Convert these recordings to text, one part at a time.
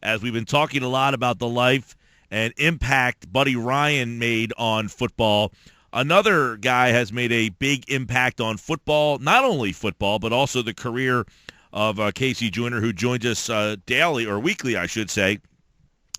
as we've been talking a lot about the life and impact Buddy Ryan made on football. Another guy has made a big impact on football, not only football, but also the career of Casey Joyner, who joins us daily, or weekly, I should say,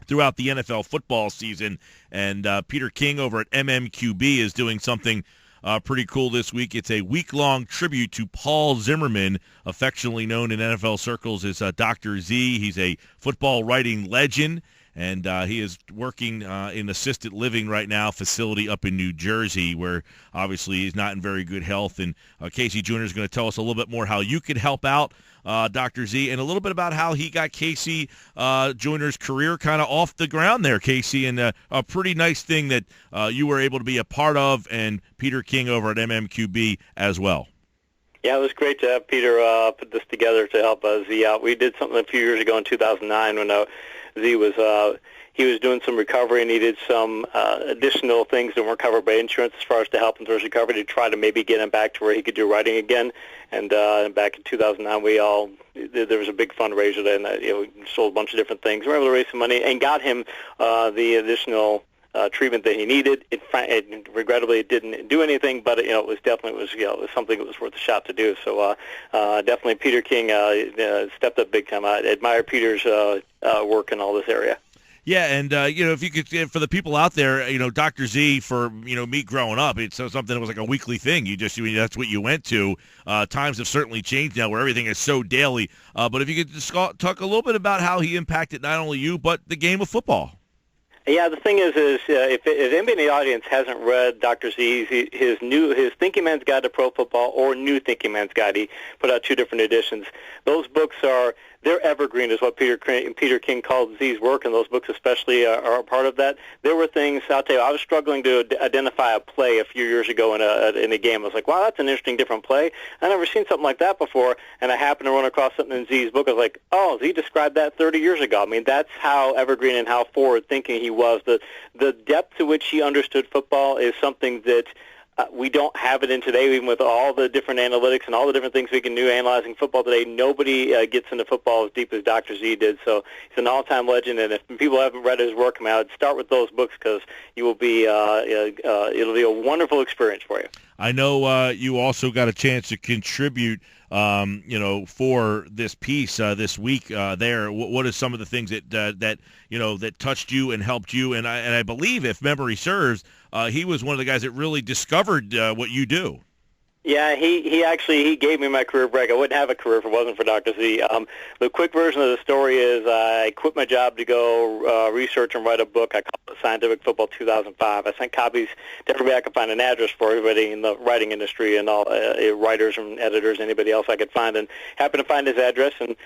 throughout the NFL football season. And Peter King over at MMQB is doing something pretty cool this week. It's a week-long tribute to Paul Zimmerman, affectionately known in NFL circles as Dr. Z. He's a football writing legend, and he is working in assisted living right now, facility up in New Jersey, where obviously he's not in very good health. And Casey Joyner is going to tell us a little bit more how you could help out Dr. Z, and a little bit about how he got Casey Joyner's career kind of off the ground there, Casey, and a pretty nice thing that you were able to be a part of, and Peter King over at MMQB as well. Yeah, it was great to have Peter put this together to help Z out. We did something a few years ago in 2009 when Z was he was doing some recovery and needed some additional things that weren't covered by insurance as far as to help him towards recovery, to try to maybe get him back to where he could do writing again. And back in 2009, there was a big fundraiser, and we sold a bunch of different things. We were able to raise some money and got him the additional treatment that he needed. Regrettably, it didn't do anything, but it was definitely it was something that was worth a shot to do. So definitely, Peter King stepped up big time. I admire Peter's work in all this area. Yeah, and if you could, for the people out there, Dr. Z, for me growing up, it's something that was like a weekly thing. That's what you went to. Times have certainly changed now, where everything is so daily. But if you could just talk a little bit about how he impacted not only you but the game of football. Yeah, the thing is if anybody in the audience hasn't read Dr. Z's his Thinking Man's Guide to Pro Football or New Thinking Man's Guide, he put out 2 different editions. Those books they're evergreen, is what Peter King called Z's work, and those books especially are a part of that. There were things, I'll tell you, I was struggling to identify a play a few years ago in a game. I was like, wow, that's an interesting different play. I've never seen something like that before, and I happened to run across something in Z's book. I was like, oh, Z described that 30 years ago. I mean, that's how evergreen and how forward-thinking he was. The depth to which he understood football is something that we don't have it in today, even with all the different analytics and all the different things we can do analyzing football today. Nobody gets into football as deep as Dr. Z did. So he's an all-time legend, and if people haven't read his work, I would start with those books, because you will be it'll be a wonderful experience for you. I know you also got a chance to contribute, for this piece this week. There, what are some of the things that touched you and helped you? And I believe, if memory serves, he was one of the guys that really discovered what you do. Yeah, he gave me my career break. I wouldn't have a career if it wasn't for Dr. Z. The quick version of the story is I quit my job to go research and write a book. I called it Scientific Football 2005. I sent copies to everybody I could find, an address for everybody in the writing industry and all writers and editors, anybody else I could find, and happened to find his address, and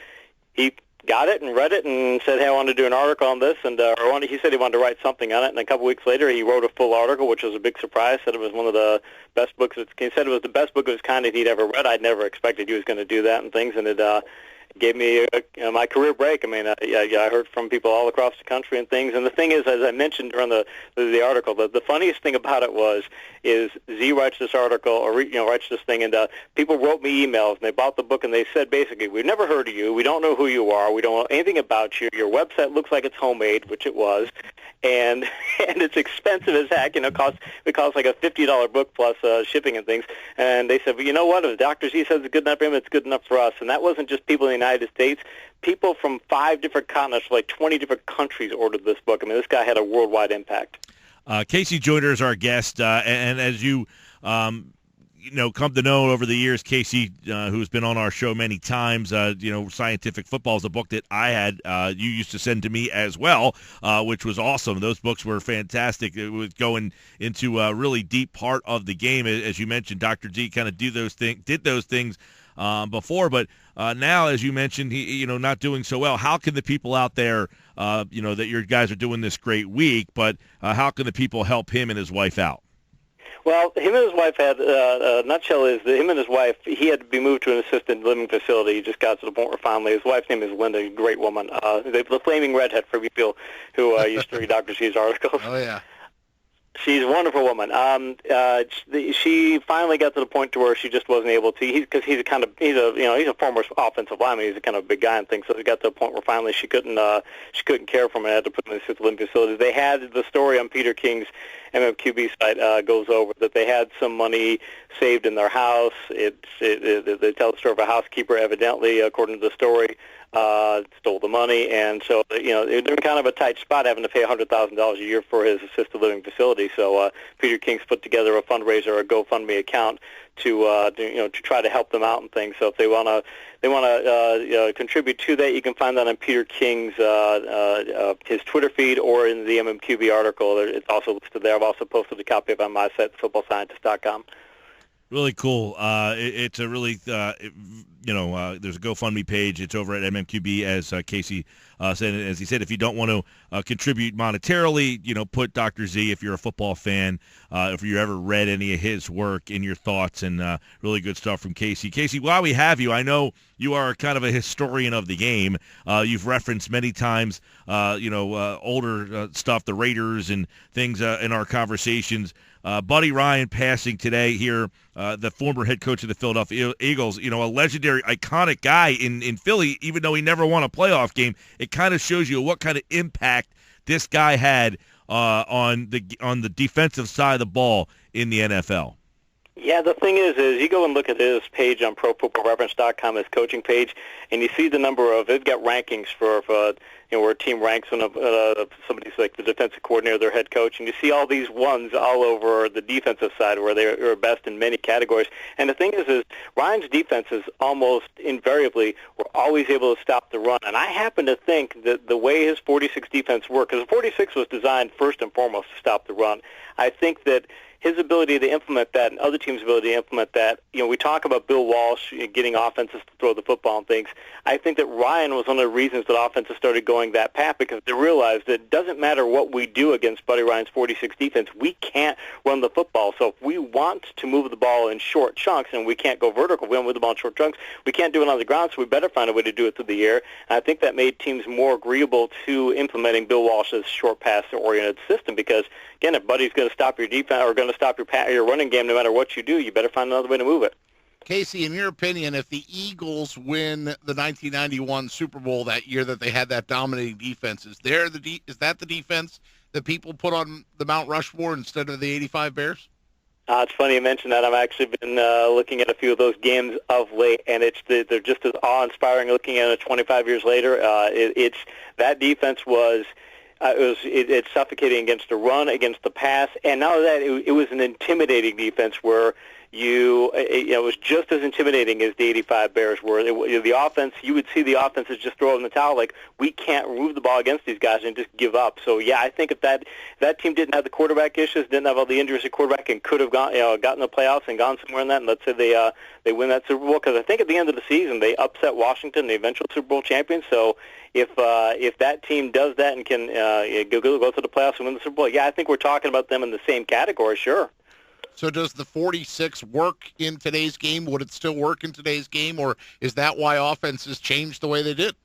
he got it and read it and said, hey, I want to do an article on this, and he said he wanted to write something on it, and a couple weeks later he wrote a full article, which was a big surprise. Said it was one of the best books. He said it was the best book of its kind that he'd ever read. I'd never expected he was going to do that and things, and it gave me my career break. I mean, I heard from people all across the country and things. And the thing is, as I mentioned during the article, the funniest thing about it is Z writes this article, or writes this thing, and people wrote me emails, and they bought the book, and they said basically, we've never heard of you, we don't know who you are, we don't know anything about you, your website looks like it's homemade, which it was, and it's expensive as heck. It costs like a $50 book plus shipping and things. And they said, well, you know what? If Dr. Z says it's good enough for him, it's good enough for us. And that wasn't just people in the United States. People from 5 different continents, like 20 different countries, ordered this book. I mean, this guy had a worldwide impact. Casey Joyner is our guest, and as you come to know over the years, Casey, who's been on our show many times, Scientific Football is a book that I had, you used to send to me as well, which was awesome. Those books were fantastic. It was going into a really deep part of the game. As you mentioned, Dr. Z kind of did those things before, but now, as you mentioned, he, not doing so well. How can the people out there, that your guys are doing this great week, but how can the people help him and his wife out? Well, him and his wife had, nutshell is that him and his wife, he had to be moved to an assisted living facility. He just got to the point where finally, his wife's name is Linda, a great woman. The flaming redhead for people who used to read Dr. Z's articles. Oh, yeah. She's a wonderful woman. She finally got to the point to where she just wasn't able to. Because he's a former offensive lineman. He's a kind of big guy and things. So it got to the point where finally she couldn't care for him and had to put him in assisted living facilities. They had the story on Peter King's MMQB site goes over that they had some money saved in their house. They tell the story of a housekeeper, evidently, according to the story, stole the money, and so they're in kind of a tight spot, having to pay $100,000 a year for his assisted living facility. So Peter King's put together a fundraiser, a GoFundMe account to try to help them out and things. So if they want to contribute to that, you can find that on Peter King's his Twitter feed or in the MMQB article. It's also listed there. I've also posted a copy of it on my site, footballscientist.com. Really cool. It's a really, there's a GoFundMe page. It's over at MMQB, as Casey said. As he said, if you don't want to contribute monetarily, put Dr. Z, if you're a football fan, if you ever read any of his work, in your thoughts, and really good stuff from Casey. Casey, while we have you, I know you are kind of a historian of the game. You've referenced many times, older stuff, the Raiders and things in our conversations. Buddy Ryan passing today here, the former head coach of the Philadelphia Eagles, a legendary, iconic guy in Philly, even though he never won a playoff game. It kind of shows you what kind of impact this guy had on the defensive side of the ball in the NFL. Yeah, the thing is you go and look at his page on ProFootballReference.com, his coaching page, and you see the number of, they've got rankings for where a team ranks when somebody's like the defensive coordinator, their head coach, and you see all these ones all over the defensive side where they are best in many categories. And the thing is Ryan's defenses almost invariably were always able to stop the run. And I happen to think that the way his 46 defense worked, because the 46 was designed first and foremost to stop the run, I think that his ability to implement that and other teams' ability to implement that, we talk about Bill Walsh getting offenses to throw the football and things. I think that Ryan was one of the reasons that offenses started going that path, because they realized that it doesn't matter what we do against Buddy Ryan's 46 defense, we can't run the football. So if we want to move the ball in short chunks, and we can't go vertical, we want to move the ball in short chunks, we can't do it on the ground, so we better find a way to do it through the air. And I think that made teams more agreeable to implementing Bill Walsh's short pass-oriented system, because, again, if Buddy's going to stop your defense or going to stop your running game, no matter what you do, you better find another way to move it. Casey, in your opinion, if the Eagles win the 1991 Super Bowl that year that they had that dominating defense, is that the defense that people put on the Mount Rushmore instead of the 85 Bears? It's funny you mention that. I've actually been looking at a few of those games of late, and they're just as awe-inspiring looking at it 25 years later. That defense was... It's suffocating against the run, against the pass, and not only that, it was an intimidating defense where it was just as intimidating as the 85 Bears were. The offense, you would see the offenses just throw in the towel, like, we can't move the ball against these guys, and just give up. So, yeah, I think if that team didn't have the quarterback issues, didn't have all the injuries at quarterback, and could have gotten the playoffs and gone somewhere in that, and let's say they win that Super Bowl, because I think at the end of the season they upset Washington, the eventual Super Bowl champions. So if that team does that and can go to the playoffs and win the Super Bowl, yeah, I think we're talking about them in the same category, sure. So does the 46 work in today's game? Would it still work in today's game, or is that why offenses changed the way they did?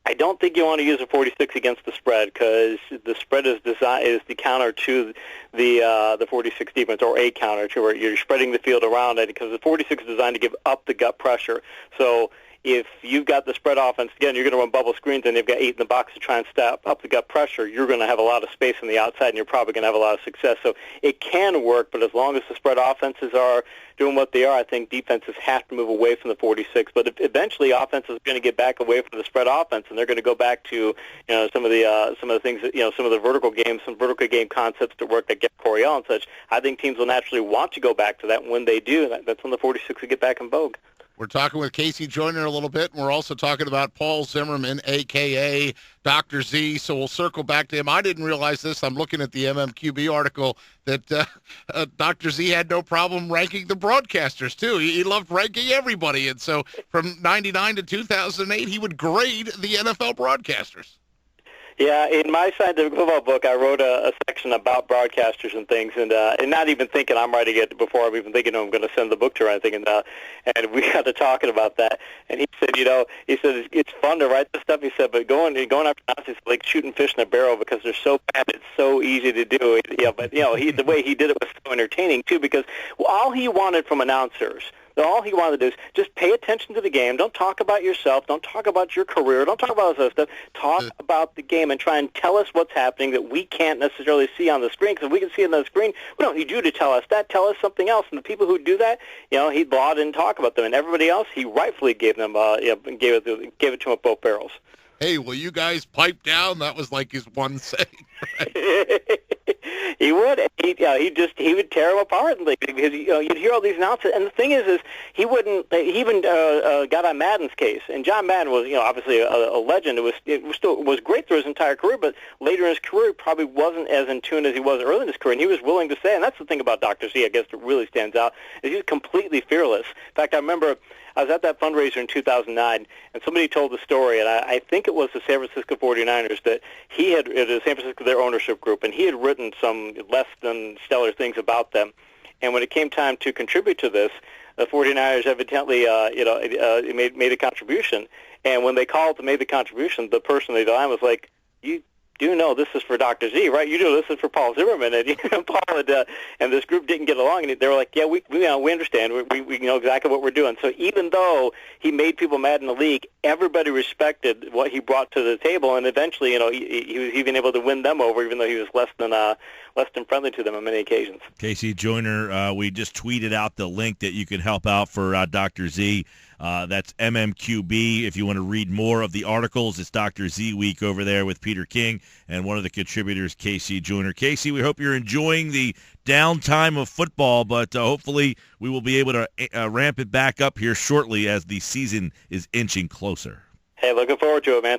I don't think you want to use a 46 against the spread, because the spread is the counter to the 46 defense, or a counter to where you're spreading the field around it, because the 46 is designed to give up the gut pressure. So if you've got the spread offense, again, you're going to run bubble screens, and they've got 8 in the box to try and step up the gut pressure, you're going to have a lot of space on the outside, and you're probably going to have a lot of success. So it can work, but as long as the spread offenses are doing what they are, I think defenses have to move away from the 46. But eventually, offenses are going to get back away from the spread offense, and they're going to go back to some of the things that, some of the vertical games, some vertical game concepts that work, like get Coryell and such. I think teams will naturally want to go back to that. And when they do, that's when the 46 will get back in vogue. We're talking with Casey Joyner a little bit, and we're also talking about Paul Zimmerman, a.k.a. Dr. Z, so we'll circle back to him. I didn't realize this. I'm looking at the MMQB article that Dr. Z had no problem ranking the broadcasters, too. He loved ranking everybody, and so from 99 to 2008, he would grade the NFL broadcasters. Yeah, in my scientific football book, I wrote a section about broadcasters and things, and not even thinking I'm writing it before I'm even thinking I'm going to send the book to her or anything, and we got to talking about that, and he said, it's fun to write this stuff. He said, but going after Nazis is like shooting fish in a barrel because they're so bad, it's so easy to do. But the way he did it was so entertaining too, because all he wanted from announcers. All he wanted to do is just pay attention to the game. Don't talk about yourself. Don't talk about your career. Don't talk about this other stuff. Talk about the game and try and tell us what's happening that we can't necessarily see on the screen. Because if we can see it on the screen, we don't need you to tell us that. Tell us something else. And the people who do that, he'd laud and talk about them. And everybody else, he rightfully gave them, gave it to him with both barrels. Hey, will you guys pipe down? That was like his one saying. Right? He would. He would tear them apart because you'd hear all these announcements. And the thing is he wouldn't. He even got on Madden's case, and John Madden was obviously a legend. It was great through his entire career, but later in his career he probably wasn't as in tune as he was early in his career. And he was willing to say, and that's the thing about Dr. Z, I guess, that really stands out, is he's completely fearless. In fact, I remember I was at that fundraiser in 2009, and somebody told the story, and I think it was the San Francisco 49ers, that he had, it was San Francisco, their ownership group, and he had written some less than stellar things about them. And when it came time to contribute to this, the 49ers evidently, made a contribution. And when they called to make the contribution, the person they dialed was like, "You do know this is for Dr. Z, right? You do this is for Paul Zimmerman." And Paul and this group didn't get along, and they were like, "Yeah, we understand. We know exactly what we're doing." So even though he made people mad in the league, everybody respected what he brought to the table, and eventually, he was even able to win them over, even though he was less than friendly to them on many occasions. Casey Joyner, we just tweeted out the link that you can help out for Dr. Z. That's MMQB. If you want to read more of the articles, it's Dr. Z Week over there with Peter King and one of the contributors, Casey Joyner. Casey, we hope you're enjoying the downtime of football, but hopefully we will be able to ramp it back up here shortly as the season is inching closer. Hey, looking forward to it, man.